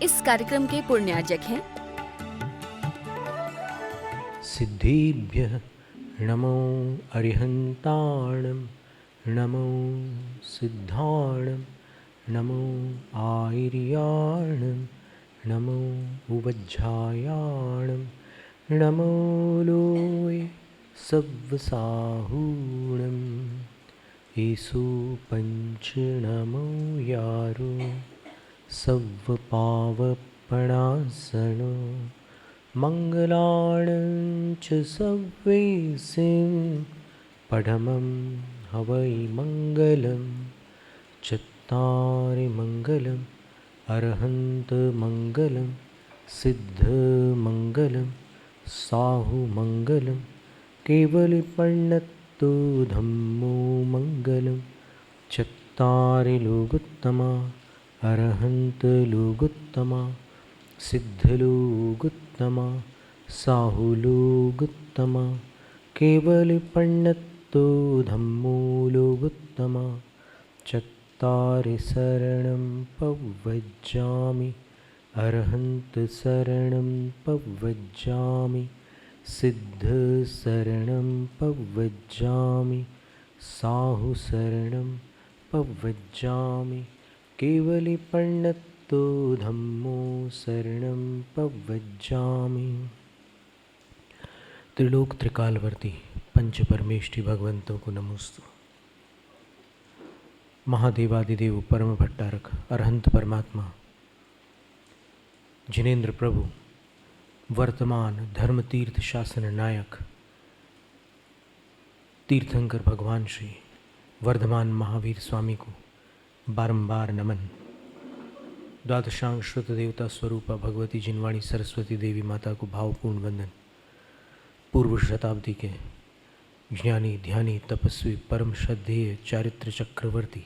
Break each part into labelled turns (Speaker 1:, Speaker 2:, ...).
Speaker 1: इस कार्यक्रम के पुण्यार्जक हैं
Speaker 2: सिद्धिभ्यः नमो अरिहन्ताणं नमो सिद्धाणं नमो आयर्याणं नमो उवज्झायाणं नमो लोय सव्वसाहूणं येषु पंच नमो यारो सव्वपावपणासनो मङ्गलाणं च सव्वेसिं पढमं हवै मङ्गलं चत्तारि मङ्गलम् अरहन्तमङ्गलं सिद्धमङ्गलं साहुमङ्गलं केवलिपर्णत्तो धम्मो मङ्गलं चत्तारि लोकोत्तमा अरहन्तलोकोत्तमा सिद्धलोकोत्तमा साहुलोकोत्तमा केवलिपर्णत्तो धम्मो लोकोत्तमा चत्तारि शरणं पव्वज्जामि अरहन्तशरणं पव्वज्जामि सिद्धशरणं पव्वज्जामि साहुशरणं पव्वज्जामि केवलिपर्णत्तो धम्मो शरणं पव्वज्जामि। त्रिलोक त्रिकालवर्ती पंच परमेष्टि भगवंतों को नमोस्तु। महादेवादिदेव परम भट्टारक अरहंत परमात्मा जिनेन्द्र प्रभु वर्तमान धर्म तीर्थ शासन नायक तीर्थंकर भगवान श्री वर्धमान महावीर स्वामी को बारंबार नमन। द्वादशांग श्रुत देवता स्वरूपा भगवती जिनवाणी सरस्वती देवी माता को भावपूर्ण वंदन। पूर्व शताब्दी के ज्ञानी ध्यानी तपस्वी परम श्रद्धेय चारित्र चक्रवर्ती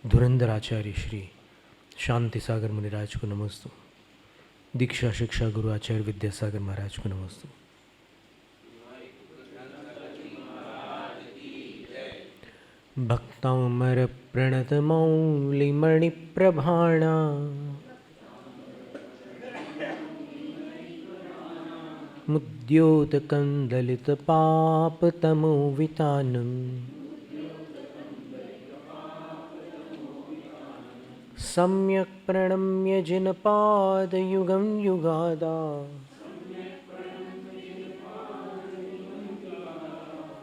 Speaker 2: धुरंधर आचार्य श्री शांति सागर मुनिराज को नमोस्तु। दीक्षा शिक्षा गुरु आचार्य विद्यासागर महाराज को नमोस्तु। भक्तामर प्रणत मौलिमणि प्रभाणा मुद्योत कंदलित पाप तमो वितानम सम्यक प्रणम्य जिनपाद युगं युगादा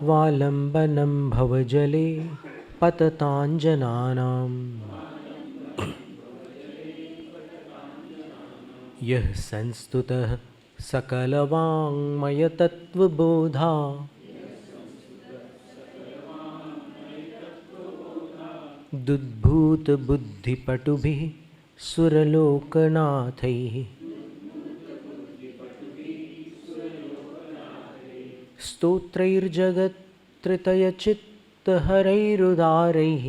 Speaker 2: वालंबनं भवजले पततांजनानां यः संस्तुतः सकलवाङ्मय तत्त्वबोधा दुद्भूत बुद्धिपटुभिः सुरलोकनाथैः स्तोत्रैर्जगत्त्रितयचित्तहरैरुदारैः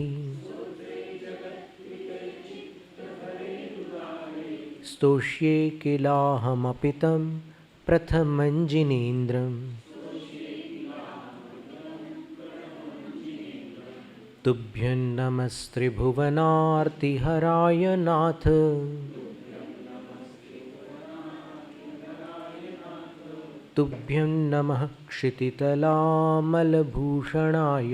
Speaker 2: स्तोष्ये किलाहमपि तं प्रथमं जिनेन्द्रम् तुभ्यं नमस्त्रिभुवनार्तिहराय नाथ तुभ्यं नमः क्षितितलामलभूषणाय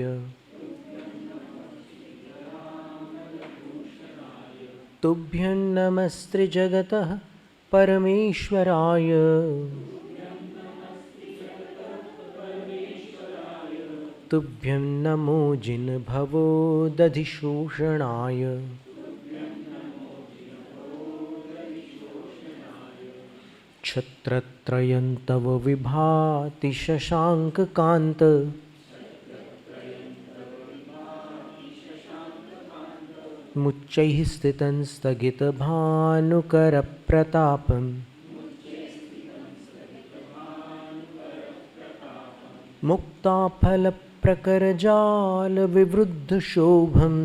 Speaker 2: तुभ्यं नमस्त्रिजगतः परमेश्वराय तुभ्यं नमो जिनभवो दधिशोषणाय छत्रत्रयं तव विभाति शशाङ्ककान्त मुच्चैः स्थितं स्थगितभानुकरप्रतापम् मुक्ताफलप्रकरजालविवृद्धशोभम्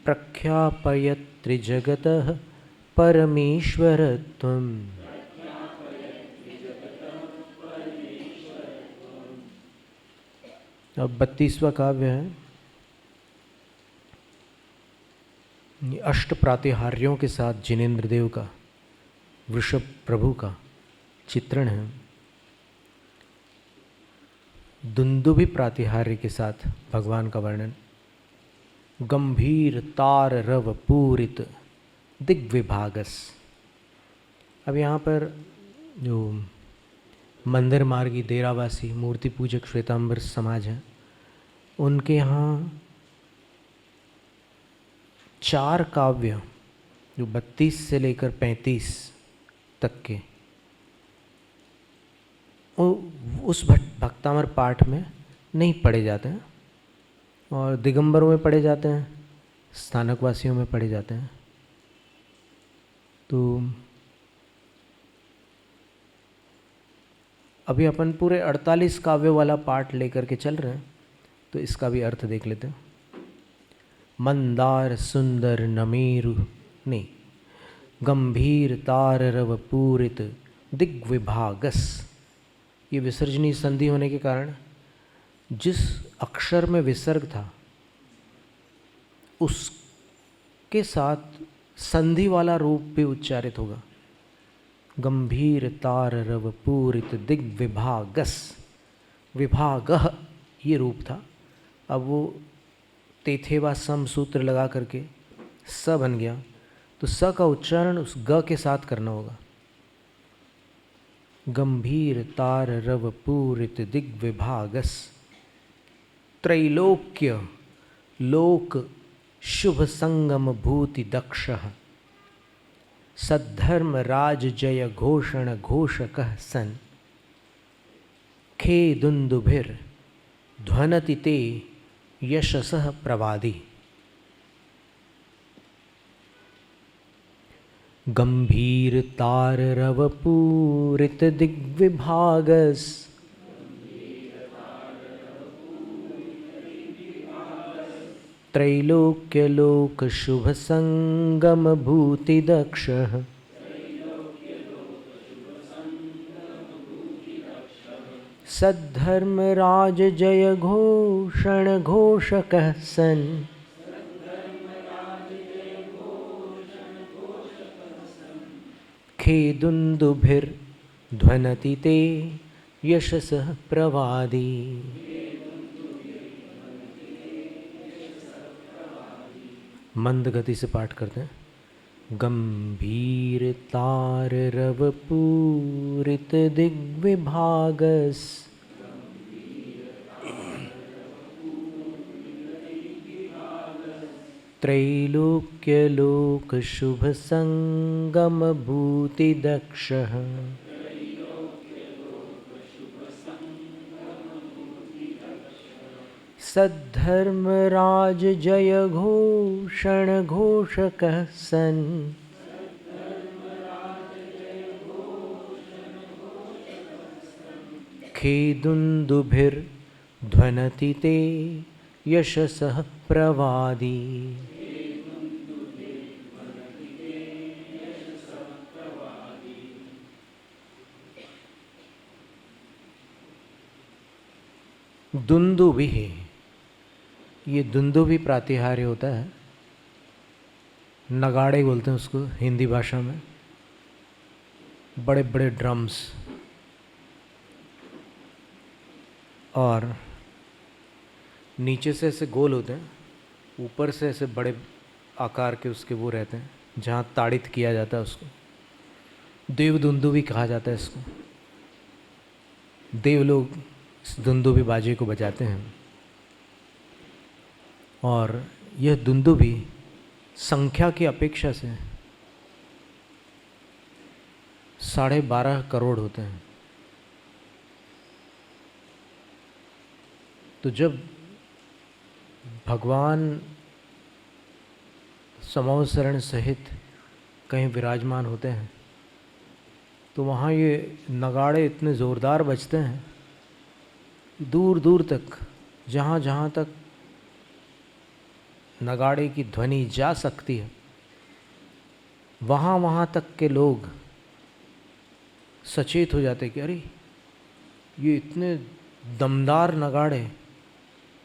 Speaker 2: प्रख्यापयत्रिजगतः परमेश्वरत्वम्। अब 32वां काव्य है। ये अष्ट प्रातिहार्यों के साथ जिनेंद्र देव का, वृषभ प्रभु का चित्रण है। दुंदुभि प्रातिहार्य के साथ भगवान का वर्णन। गंभीर तार रव पूरित दिग्विभागस। अब यहाँ पर जो मंदिर मार्गी डेरावासी मूर्ति पूजक श्वेतांबर समाज है, उनके यहाँ 4 काव्य जो 32 से लेकर 35 तक के उस भक्तामर पाठ में नहीं पढ़े जाते हैं, और दिगंबरों में पढ़े जाते हैं, स्थानकवासियों में पढ़े जाते हैं। तो अभी अपन पूरे 48 काव्यों वाला पाठ लेकर के चल रहे हैं, तो इसका भी अर्थ देख लेते हैं। मंदार सुंदर नमेरु नहीं, गंभीर तार रव पूरित दिग्विभागस। ये विसर्जनीय संधि होने के कारण जिस अक्षर में विसर्ग था उसके साथ संधि वाला रूप भी उच्चारित होगा। गंभीर तार रव पूरित दिग्विभागस। विभागः ये रूप था, अब वो तेथेवा सम सूत्र लगा करके स बन गया, तो स का उच्चारण उस ग के साथ करना होगा। गंभीर तार रव पूरित दिग्विभागस। त्रैलोक्य लोक शुभ संगम भूति दक्षः। सद्धर्म राज जय घोषण घोषकः सन। खे दुंदुभिर ध्वनति ते यशसः प्रवादी। गंभीर तार रव पूरित दिग्विभागस। त्रैलोक्य लोक शुभ संगम भूति दक्षः। सद्धर्म राज जय घोषण घोषकः सन। खेदुन्दुभिर ध्वनति ते यशसः प्रवादी। मंद गति से पाठ करते हैं। गंभीर तार रव पूरित दिग्विभागस। त्रैलोक्य लोक शुभ संगम भूति दक्षः। सद्धर्म राज जय घोषण घोषकः सन। खेदुन्दुभिर ध्वनति ते यशसः प्रवादी। दुंदुभि, ये दुंदुभि प्रातिहार्य होता है। नगाड़े बोलते हैं उसको हिंदी भाषा में। बड़े बड़े ड्रम्स, और नीचे से ऐसे गोल होते हैं, ऊपर से ऐसे बड़े आकार के उसके वो रहते हैं, जहाँ ताड़ित किया जाता है उसको देव दुंदुभि कहा जाता है। इसको देव लोग इस दुंदुभि बाजे को बजाते हैं, और यह दुंदुभि संख्या की अपेक्षा से 12.5 करोड़ होते हैं। तो जब भगवान समवसरण सहित कहीं विराजमान होते हैं, तो वहाँ ये नगाड़े इतने ज़ोरदार बजते हैं, दूर दूर तक, जहाँ जहाँ तक नगाड़े की ध्वनि जा सकती है, वहाँ वहाँ तक के लोग सचेत हो जाते कि अरे ये इतने दमदार नगाड़े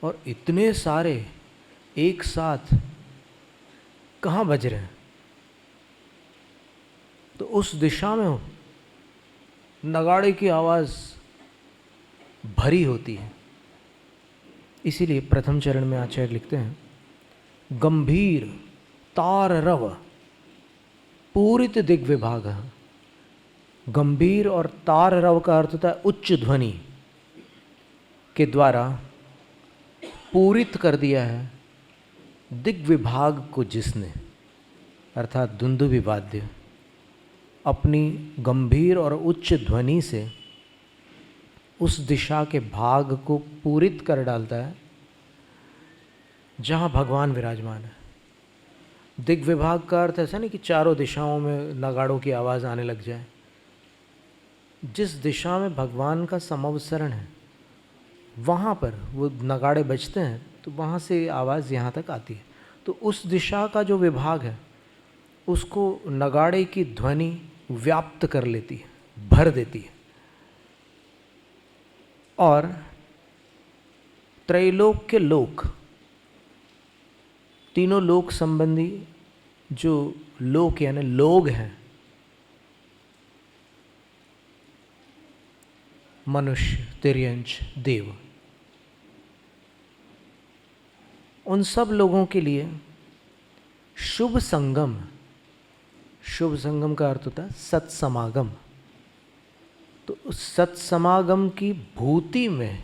Speaker 2: और इतने सारे एक साथ कहाँ बज रहे हैं, तो उस दिशा में नगाड़े की आवाज़ भरी होती है। इसीलिए प्रथम चरण में आचार्य लिखते हैं, गंभीर तार रव पूरित दिग्विभाग। गंभीर और तार रव का अर्थ होता है उच्च ध्वनि के द्वारा पूरित कर दिया है दिग्विभाग को जिसने, अर्थात दुंदुभि वाद्य अपनी गंभीर और उच्च ध्वनि से उस दिशा के भाग को पूरित कर डालता है जहाँ भगवान विराजमान है। दिग्विभाग का अर्थ ऐसा नहीं कि चारों दिशाओं में नगाड़ों की आवाज़ आने लग जाए। जिस दिशा में भगवान का समवसरण है वहाँ पर वो नगाड़े बजते हैं, तो वहाँ से आवाज़ यहाँ तक आती है। तो उस दिशा का जो विभाग है उसको नगाड़े की ध्वनि व्याप्त कर लेती है, भर देती है। और त्रैलोक के लोक, तीनों लोक संबंधी जो लोक यानी लोग हैं, मनुष्य, तिर्यंच, देव, उन सब लोगों के लिए शुभ संगम, शुभ संगम का अर्थ होता है सत्समागम। तो उस सत्समागम की भूति में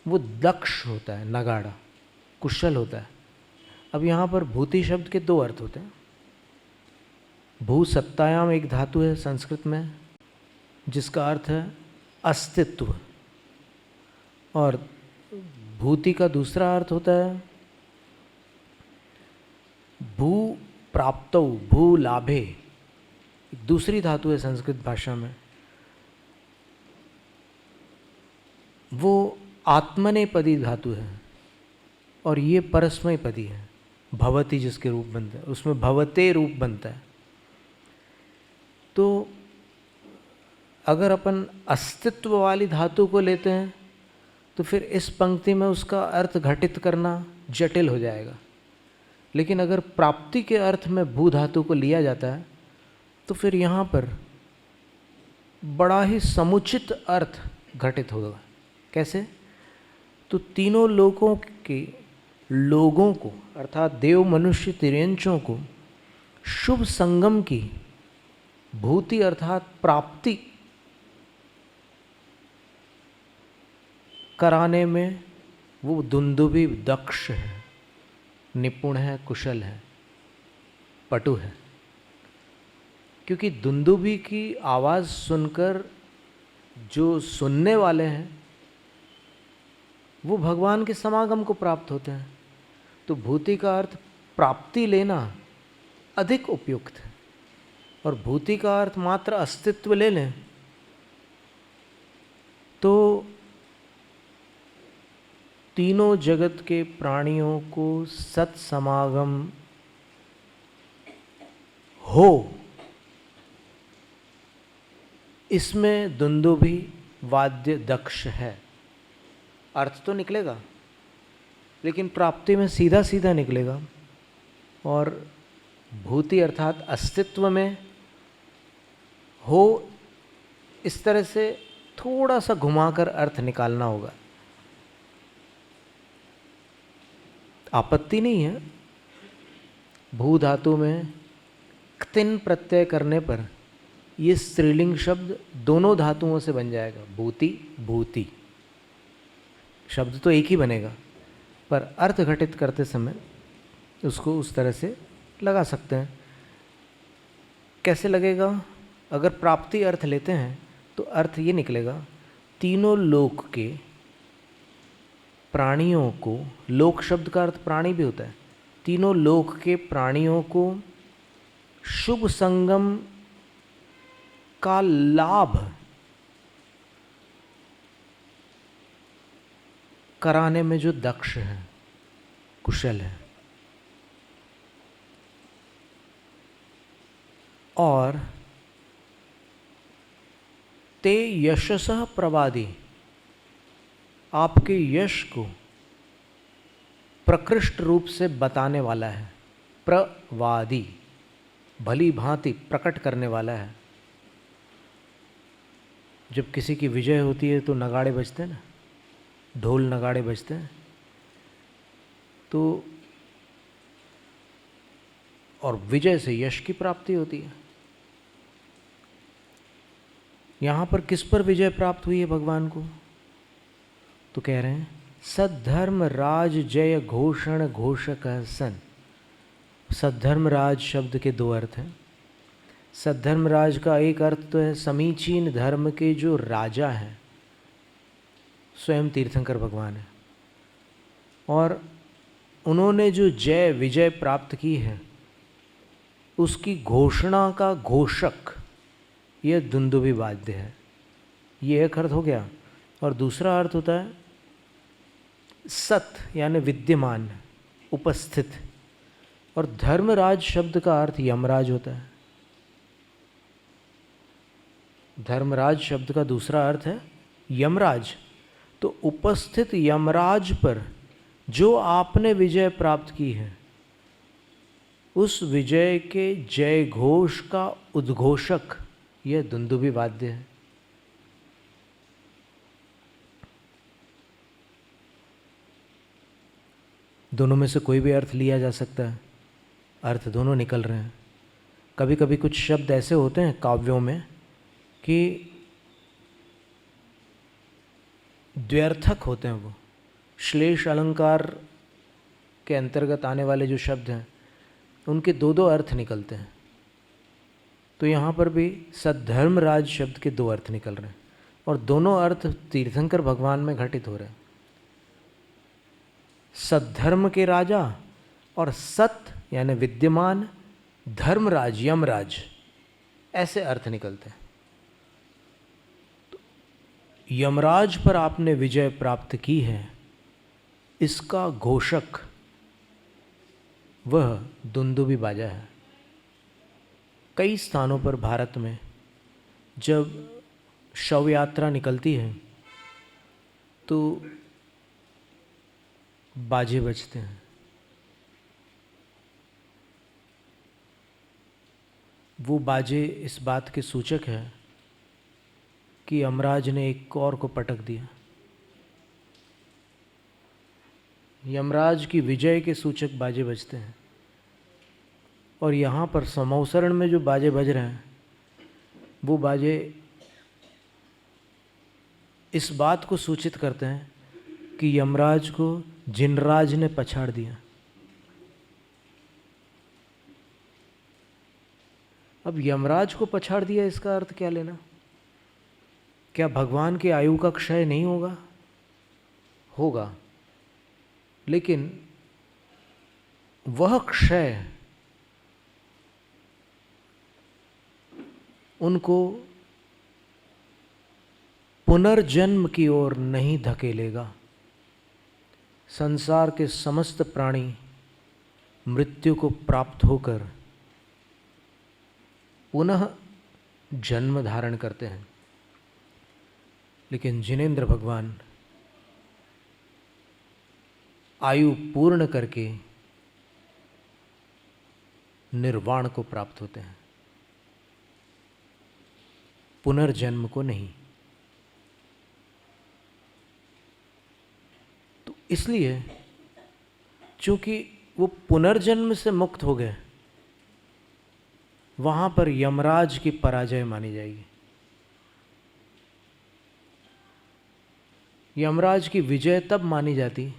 Speaker 2: वो दक्ष होता है, नगाड़ा कुशल होता है। अब यहाँ पर भूति शब्द के दो अर्थ होते हैं। भू सत्तायाम एक धातु है संस्कृत में जिसका अर्थ है अस्तित्व, और भूति का दूसरा अर्थ होता है भू प्राप्तौ, भू लाभे, दूसरी धातु है संस्कृत भाषा में। वो आत्मनेपदी धातु है और ये परस्मैपदी है। भवति जिसके रूप बनता है उसमें भवते रूप बनता है। तो अगर अपन अस्तित्व वाली धातु को लेते हैं तो फिर इस पंक्ति में उसका अर्थ घटित करना जटिल हो जाएगा। लेकिन अगर प्राप्ति के अर्थ में भू धातु को लिया जाता है तो फिर यहाँ पर बड़ा ही समुचित अर्थ घटित होगा। कैसे? तो तीनों लोगों के लोगों को अर्थात देव, मनुष्य, तिर्यंचों को शुभ संगम की भूति अर्थात प्राप्ति कराने में वो दुंदुभि दक्ष है, निपुण है, कुशल है, पटु है। क्योंकि दुंदुभि की आवाज़ सुनकर जो सुनने वाले हैं वो भगवान के समागम को प्राप्त होते हैं। तो भूति का अर्थ प्राप्ति लेना अधिक उपयुक्त है, और भूति का अर्थ मात्र अस्तित्व ले लें तो तीनों जगत के प्राणियों को सत्समागम हो, इसमें दुंदुभि वाद्य दक्ष है। अर्थ तो निकलेगा लेकिन प्राप्ति में सीधा सीधा निकलेगा, और भूति अर्थात अस्तित्व में हो, इस तरह से थोड़ा सा घुमाकर अर्थ निकालना होगा। आपत्ति नहीं है, भू धातु में क्तिन प्रत्यय करने पर ये स्त्रीलिंग शब्द दोनों धातुओं से बन जाएगा, भूति भूति। शब्द तो एक ही बनेगा पर अर्थ घटित करते समय उसको उस तरह से लगा सकते हैं। कैसे लगेगा? अगर प्राप्ति अर्थ लेते हैं तो अर्थ ये निकलेगा, तीनों लोक के प्राणियों को, लोक शब्द का अर्थ प्राणी भी होता है, तीनों लोक के प्राणियों को शुभ संगम का लाभ कराने में जो दक्ष है, कुशल है, और ते यशसः प्रवादी, आपके यश को प्रकृष्ट रूप से बताने वाला है। प्रवादी, भली भांति प्रकट करने वाला है। जब किसी की विजय होती है तो नगाड़े बजते हैं ना, ढोल नगाड़े बजते हैं, तो और विजय से यश की प्राप्ति होती है। यहाँ पर किस पर विजय प्राप्त हुई है भगवान को? तो कह रहे हैं सद्धर्म राज जय घोषण घोषक सन। सद्धर्म राज शब्द के दो अर्थ हैं। सद्धर्म राज का एक अर्थ तो है समीचीन धर्म के जो राजा हैं, स्वयं तीर्थंकर भगवान है, और उन्होंने जो जय विजय प्राप्त की है उसकी घोषणा का घोषक यह दुंदुभि वाद्य है। ये एक अर्थ हो गया। और दूसरा अर्थ होता है सत, यानी विद्यमान, उपस्थित। और धर्मराज शब्द का अर्थ यमराज होता है। धर्मराज शब्द का दूसरा अर्थ है यमराज। तो उपस्थित यमराज पर जो आपने विजय प्राप्त की है, उस विजय के जय घोष का उद्घोषक यह दुंदुभि वाद्य है। दोनों में से कोई भी अर्थ लिया जा सकता है, अर्थ दोनों निकल रहे हैं। कभी कभी कुछ शब्द ऐसे होते हैं काव्यों में कि द्व्यर्थक होते हैं। वो श्लेष अलंकार के अंतर्गत आने वाले जो शब्द हैं उनके दो दो अर्थ निकलते हैं। तो यहाँ पर भी सद्धर्मराज शब्द के दो अर्थ निकल रहे हैं और दोनों अर्थ तीर्थंकर भगवान में घटित हो रहे हैं। सद्धर्म के राजा और सत यानी विद्यमान, धर्मराज यमराज, ऐसे अर्थ निकलते हैं। तो यमराज पर आपने विजय प्राप्त की है, इसका घोषक वह दुंदुभि बाजा है। कई स्थानों पर भारत में जब शव यात्रा निकलती है तो बाजे बजते हैं। वो बाजे इस बात के सूचक है कि यमराज ने एक और को पटक दिया। यमराज की विजय के सूचक बाजे बजते हैं। और यहाँ पर समौसरण में जो बाजे बज रहे हैं वो बाजे इस बात को सूचित करते हैं कि यमराज को जिनराज ने पछाड़ दिया। अब यमराज को पछाड़ दिया, इसका अर्थ क्या लेना? क्या भगवान की आयु का क्षय नहीं होगा? होगा, लेकिन वह क्षय उनको पुनर्जन्म की ओर नहीं धकेलेगा। संसार के समस्त प्राणी मृत्यु को प्राप्त होकर पुनः जन्म धारण करते हैं, लेकिन जिनेंद्र भगवान आयु पूर्ण करके निर्वाण को प्राप्त होते हैं, पुनर्जन्म को नहीं। तो इसलिए चूंकि वो पुनर्जन्म से मुक्त हो गए, वहां पर यमराज की पराजय मानी जाएगी। यमराज की विजय तब मानी जाती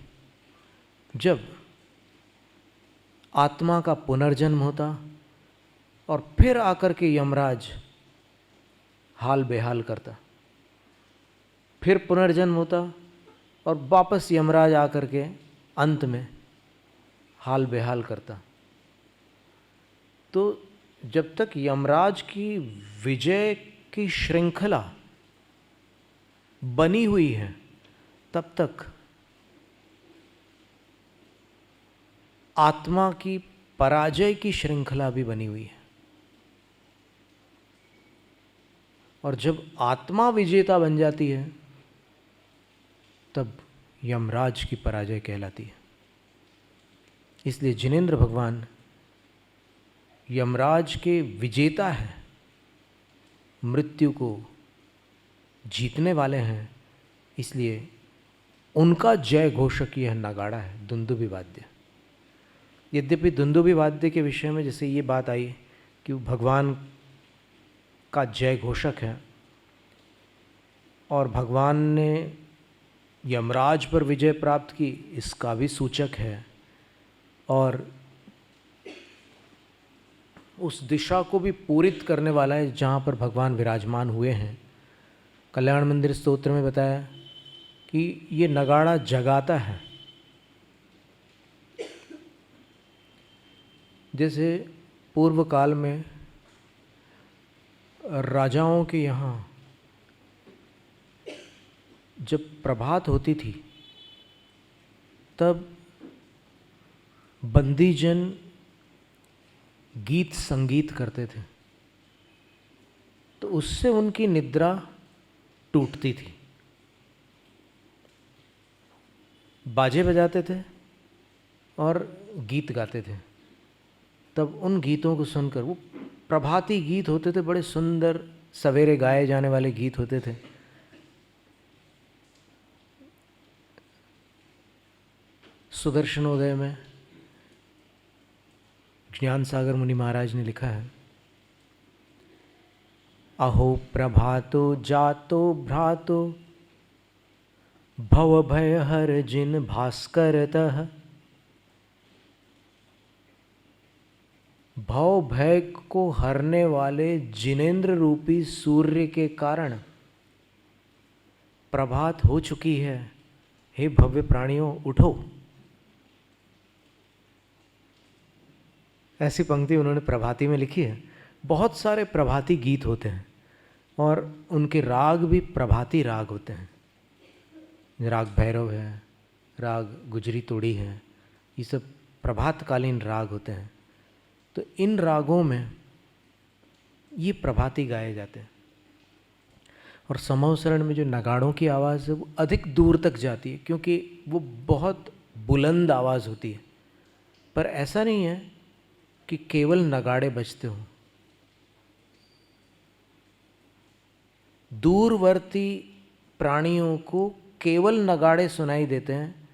Speaker 2: जब आत्मा का पुनर्जन्म होता और फिर आकर के यमराज हाल बेहाल करता, फिर पुनर्जन्म होता और वापस यमराज आकर के अंत में हाल बेहाल करता। तो जब तक यमराज की विजय की श्रृंखला बनी हुई है तब तक आत्मा की पराजय की श्रृंखला भी बनी हुई है। और जब आत्मा विजेता बन जाती है तब यमराज की पराजय कहलाती है। इसलिए जिनेंद्र भगवान यमराज के विजेता हैं, मृत्यु को जीतने वाले हैं, इसलिए उनका जय घोषक यह नगाड़ा है, दुंदुभी वाद्य। यद्यपि दुंदुभी वाद्य के विषय में जैसे ये बात आई कि वो भगवान का जय घोषक है और भगवान ने यमराज पर विजय प्राप्त की, इसका भी सूचक है, और उस दिशा को भी पूरित करने वाला है जहाँ पर भगवान विराजमान हुए हैं। कल्याण मंदिर स्तोत्र में बताया कि ये नगाड़ा जगाता है। जैसे पूर्व काल में राजाओं के यहाँ जब प्रभात होती थी तब बंदीजन गीत संगीत करते थे, तो उससे उनकी निद्रा टूटती थी। बाजे बजाते थे और गीत गाते थे, तब उन गीतों को सुनकर, वो प्रभाती गीत होते थे, बड़े सुंदर सवेरे गाए जाने वाले गीत होते थे। सुदर्शनोदय में ज्ञान सागर मुनि महाराज ने लिखा है, अहो प्रभातो जातो भ्रातो भव भय हर जिन भास्करतः। भव भय को हरने वाले जिनेन्द्र रूपी सूर्य के कारण प्रभात हो चुकी है, हे भव्य प्राणियों उठो। ऐसी पंक्ति उन्होंने प्रभाती में लिखी है। बहुत सारे प्रभाती गीत होते हैं और उनके राग भी प्रभाती राग होते हैं। राग भैरव है, राग गुजरी तोड़ी है, ये सब प्रभातकालीन राग होते हैं। तो इन रागों में ये प्रभाती गाए जाते हैं। और समूह शरण में जो नगाड़ों की आवाज़ है वो अधिक दूर तक जाती है, क्योंकि वो बहुत बुलंद आवाज़ होती है। पर ऐसा नहीं है कि केवल नगाड़े बजते हों, दूरवर्ती प्राणियों को केवल नगाड़े सुनाई देते हैं,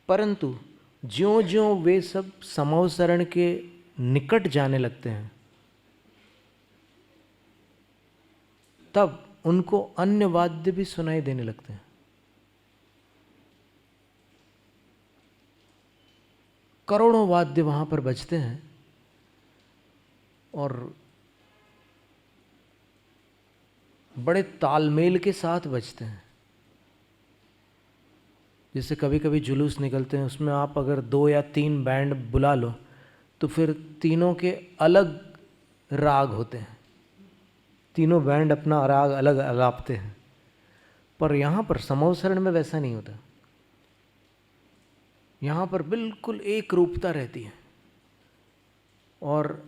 Speaker 2: परंतु ज्यों ज्यों वे सब समूह शरण के निकट जाने लगते हैं तब उनको अन्य वाद्य भी सुनाई देने लगते हैं। करोड़ों वाद्य वहाँ पर बजते हैं और बड़े तालमेल के साथ बजते हैं। जैसे कभी कभी जुलूस निकलते हैं, उसमें आप अगर 2 या 3 बैंड बुला लो तो फिर तीनों के अलग राग होते हैं, तीनों बैंड अपना राग अलग अलापते हैं। पर यहाँ पर समूह शरण में वैसा नहीं होता। यहाँ पर बिल्कुल एक रूपता रहती है और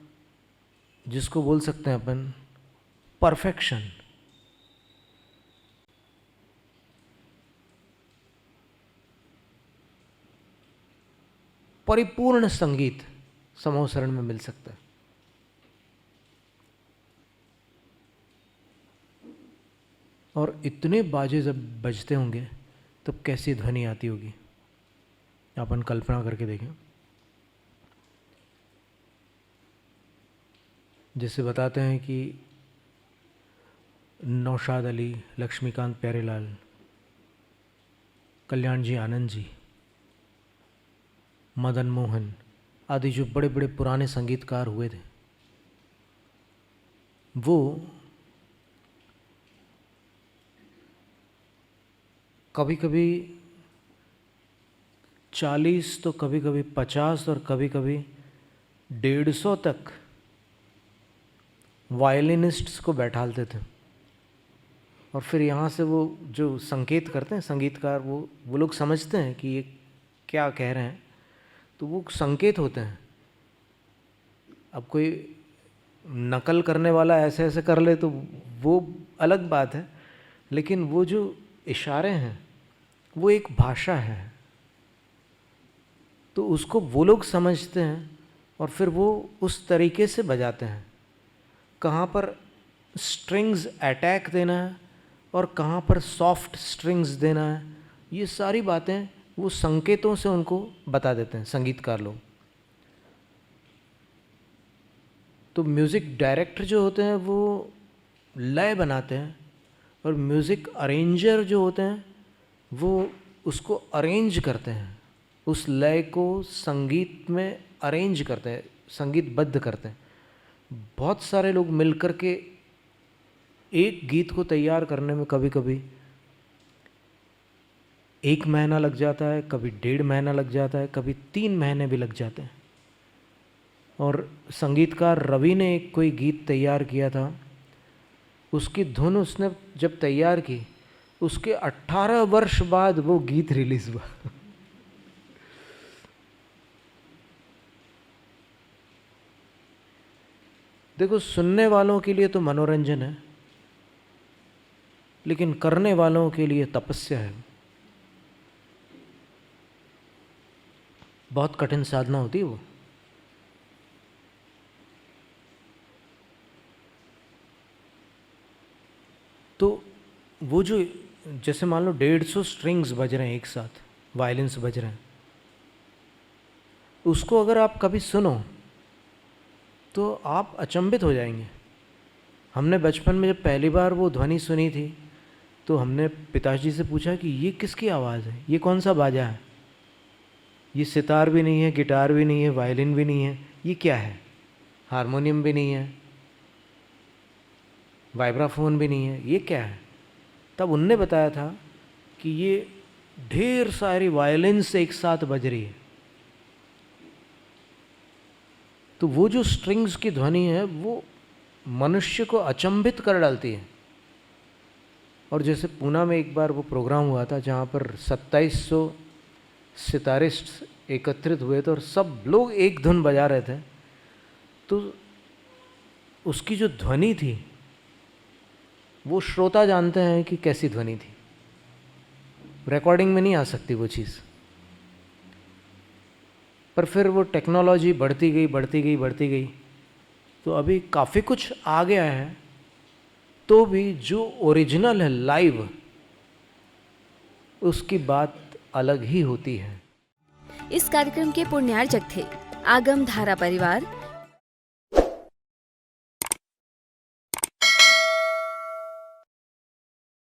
Speaker 2: जिसको बोल सकते हैं अपन परफेक्शन। परिपूर्ण संगीत समूह शरण में मिल सकता है। और इतने बाजे जब बजते होंगे तब कैसी ध्वनि आती होगी, अपन कल्पना करके देखें। जैसे बताते हैं कि नौशाद अली, लक्ष्मीकांत प्यारेलाल, कल्याण जी आनंद जी, मदन मोहन आदि जो बड़े बड़े पुराने संगीतकार हुए थे, वो कभी कभी 40 तो कभी कभी 50 और कभी कभी 150 तक वायलिनिस्ट्स को बैठालते थे। और फिर यहाँ से वो जो संकेत करते हैं संगीतकार, वो लोग समझते हैं कि ये क्या कह रहे हैं, तो वो संकेत होते हैं। अब कोई नकल करने वाला ऐसे ऐसे कर ले तो वो अलग बात है, लेकिन वो जो इशारे हैं वो एक भाषा है, तो उसको वो लोग समझते हैं और फिर वो उस तरीके से बजाते हैं, कहाँ पर स्ट्रिंग्स अटैक देना है और कहाँ पर सॉफ्ट स्ट्रिंग्स देना है, ये सारी बातें वो संकेतों से उनको बता देते हैं संगीतकार लोग। तो म्यूज़िक डायरेक्टर जो होते हैं वो लय बनाते हैं और म्यूज़िक अरेंजर जो होते हैं वो उसको अरेंज करते हैं, उस लय को संगीत में अरेंज करते हैं, संगीतबद्ध करते हैं। बहुत सारे लोग मिलकर के एक गीत को तैयार करने में कभी कभी 1 महीना लग जाता है, कभी 1.5 महीना लग जाता है, कभी 3 महीने भी लग जाते हैं। और संगीतकार रवि ने एक कोई गीत तैयार किया था, उसकी धुन उसने जब तैयार की उसके 18 वर्ष बाद वो गीत रिलीज हुआ। देखो, सुनने वालों के लिए तो मनोरंजन है, लेकिन करने वालों के लिए तपस्या है। बहुत कठिन साधना होती है वो। तो वो जो, जैसे मान लो 150 स्ट्रिंग्स बज रहे हैं एक साथ, वायलिन्स बज रहे हैं, उसको अगर आप कभी सुनो तो आप अचंभित हो जाएंगे। हमने बचपन में जब पहली बार वो ध्वनि सुनी थी तो हमने पिताजी से पूछा कि ये किसकी आवाज़ है, ये कौन सा बाजा है, ये सितार भी नहीं है, गिटार भी नहीं है, वायलिन भी नहीं है, ये क्या है, हारमोनियम भी नहीं है, वाइब्राफोन भी नहीं है, ये क्या है। तब उनने बताया था कि ये ढेर सारी वायलिन्स एक साथ बज रही है। तो वो जो स्ट्रिंग्स की ध्वनि है वो मनुष्य को अचंभित कर डालती है। और जैसे पूना में एक बार वो प्रोग्राम हुआ था जहाँ पर 2700 सितारिस्ट एकत्रित हुए थे और सब लोग एक धुन बजा रहे थे, तो उसकी जो ध्वनि थी वो श्रोता जानते हैं कि कैसी ध्वनि थी। रिकॉर्डिंग में नहीं आ सकती वो चीज़। पर फिर वो टेक्नोलॉजी बढ़ती गई बढ़ती गई बढ़ती गई, तो अभी काफ़ी कुछ आ गया है, तो भी जो ओरिजिनल है लाइव, उसकी बात अलग ही होती है।
Speaker 1: इस कार्यक्रम के पुण्यार्चक थे आगम धारा परिवार,